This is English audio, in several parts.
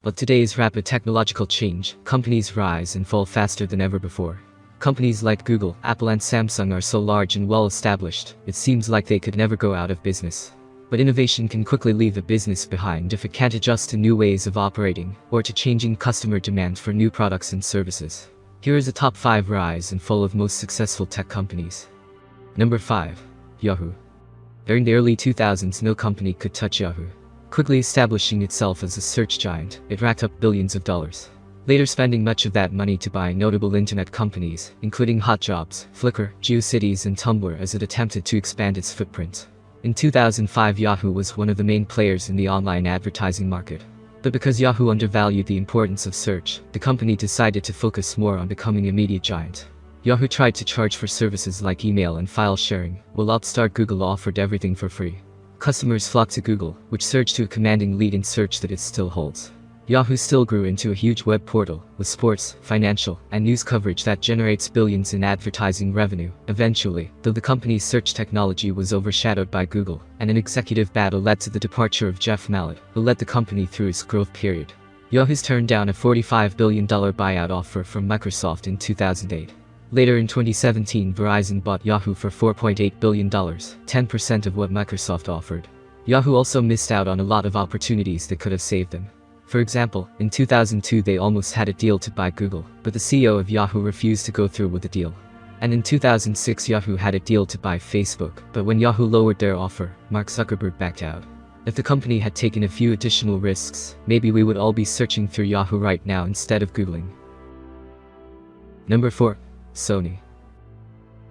But today's rapid technological change, companies rise and fall faster than ever before. Companies like Google, Apple and Samsung are so large and well established, it seems like they could never go out of business. But innovation can quickly leave a business behind if it can't adjust to new ways of operating, or to changing customer demand for new products and services. Here is the top 5 rise and fall of most successful tech companies. Number 5. Yahoo. During the early 2000s, no company could touch Yahoo. Quickly establishing itself as a search giant, it racked up billions of dollars. Later spending much of that money to buy notable internet companies, including HotJobs, Flickr, GeoCities and Tumblr as it attempted to expand its footprint. In 2005, Yahoo was one of the main players in the online advertising market. But because Yahoo undervalued the importance of search, the company decided to focus more on becoming a media giant. Yahoo tried to charge for services like email and file sharing, while upstart Google offered everything for free. Customers flocked to Google, which surged to a commanding lead in search that it still holds. Yahoo still grew into a huge web portal, with sports, financial, and news coverage that generates billions in advertising revenue. Eventually, though the company's search technology was overshadowed by Google, and an executive battle led to the departure of Jeff MacLeod, who led the company through its growth period. Yahoo's turned down a $45 billion buyout offer from Microsoft in 2008. Later in 2017, Verizon bought Yahoo for $4.8 billion, 10% of what Microsoft offered. Yahoo also missed out on a lot of opportunities that could have saved them. For example, in 2002 they almost had a deal to buy Google, but the CEO of Yahoo refused to go through with the deal. And in 2006 Yahoo had a deal to buy Facebook, but when Yahoo lowered their offer, Mark Zuckerberg backed out. If the company had taken a few additional risks, maybe we would all be searching through Yahoo right now instead of Googling. Number 4. Sony.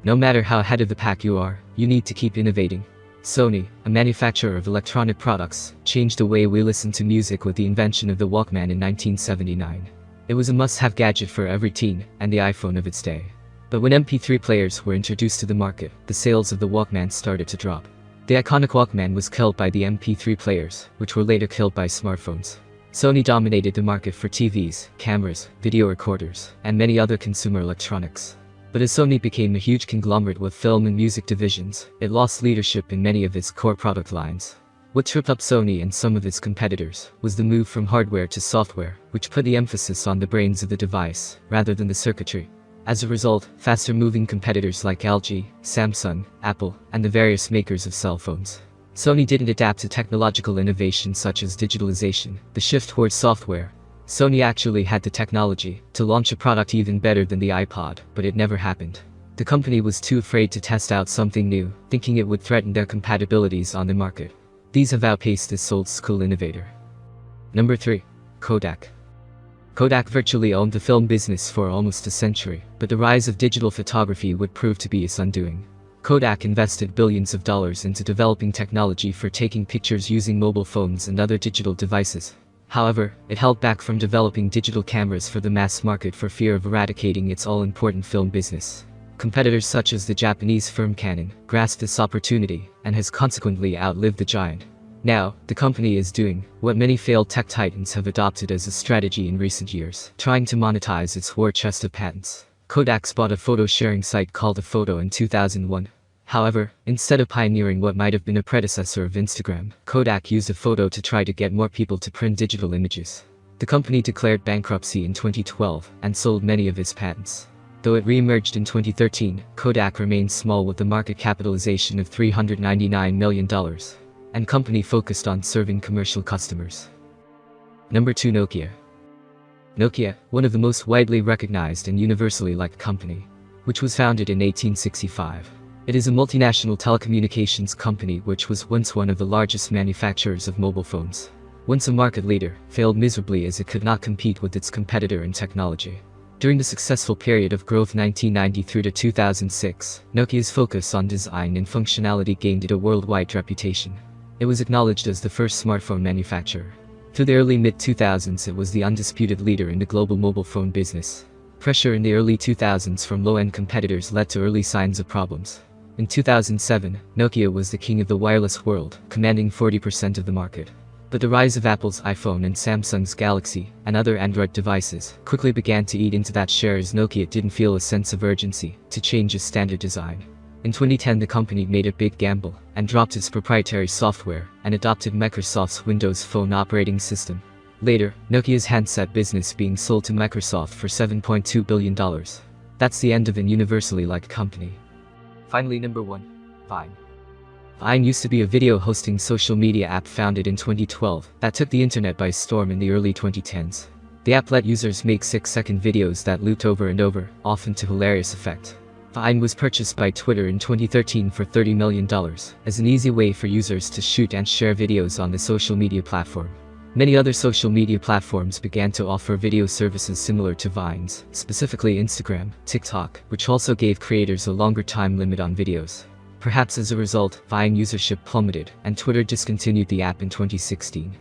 No matter how ahead of the pack you are, you need to keep innovating. Sony, a manufacturer of electronic products, changed the way we listen to music with the invention of the Walkman in 1979. It was a must-have gadget for every teen, and the iPhone of its day. But when MP3 players were introduced to the market, the sales of the Walkman started to drop. The iconic Walkman was killed by the MP3 players, which were later killed by smartphones. Sony dominated the market for TVs, cameras, video recorders, and many other consumer electronics. But as Sony became a huge conglomerate with film and music divisions, it lost leadership in many of its core product lines. What tripped up Sony and some of its competitors was the move from hardware to software, which put the emphasis on the brains of the device, rather than the circuitry. As a result, faster-moving competitors like LG, Samsung, Apple, and the various makers of cell phones. Sony didn't adapt to technological innovations such as digitalization, the shift towards software. Sony actually had the technology to launch a product even better than the iPod, but it never happened. The company was too afraid to test out something new, thinking it would threaten their compatibilities on the market. These have outpaced this old-school innovator. Number 3. Kodak. Kodak virtually owned the film business for almost a century, but the rise of digital photography would prove to be its undoing. Kodak invested billions of dollars into developing technology for taking pictures using mobile phones and other digital devices. However, it held back from developing digital cameras for the mass market for fear of eradicating its all-important film business. Competitors such as the Japanese firm Canon grasped this opportunity and has consequently outlived the giant. Now, the company is doing what many failed tech titans have adopted as a strategy in recent years, trying to monetize its war chest of patents. Kodak bought a photo-sharing site called Photo in 2001. However, instead of pioneering what might have been a predecessor of Instagram, Kodak used a photo to try to get more people to print digital images. The company declared bankruptcy in 2012 and sold many of its patents. Though it re-emerged in 2013, Kodak remains small with a market capitalization of $399 million, and company focused on serving commercial customers. Number 2. Nokia. Nokia, one of the most widely recognized and universally liked company, which was founded in 1865. It is a multinational telecommunications company which was once one of the largest manufacturers of mobile phones. Once a market leader, failed miserably as it could not compete with its competitor in technology. During the successful period of growth 1993 to 2006, Nokia's focus on design and functionality gained it a worldwide reputation. It was acknowledged as the first smartphone manufacturer. Through the early mid-2000s it was the undisputed leader in the global mobile phone business. Pressure in the early 2000s from low-end competitors led to early signs of problems. In 2007, Nokia was the king of the wireless world, commanding 40% of the market. But the rise of Apple's iPhone and Samsung's Galaxy, and other Android devices, quickly began to eat into that share as Nokia didn't feel a sense of urgency to change its standard design. In 2010 the company made a big gamble, and dropped its proprietary software, and adopted Microsoft's Windows Phone operating system. Later, Nokia's handset business being sold to Microsoft for $7.2 billion. That's the end of an universally liked company. Finally, number 1. Vine. Vine used to be a video hosting social media app founded in 2012 that took the internet by storm in the early 2010s. The app let users make 6-second videos that looped over and over, often to hilarious effect. Vine was purchased by Twitter in 2013 for $30 million, as an easy way for users to shoot and share videos on the social media platform. Many other social media platforms began to offer video services similar to Vine's, specifically Instagram, TikTok, which also gave creators a longer time limit on videos. Perhaps as a result, Vine usership plummeted, and Twitter discontinued the app in 2016.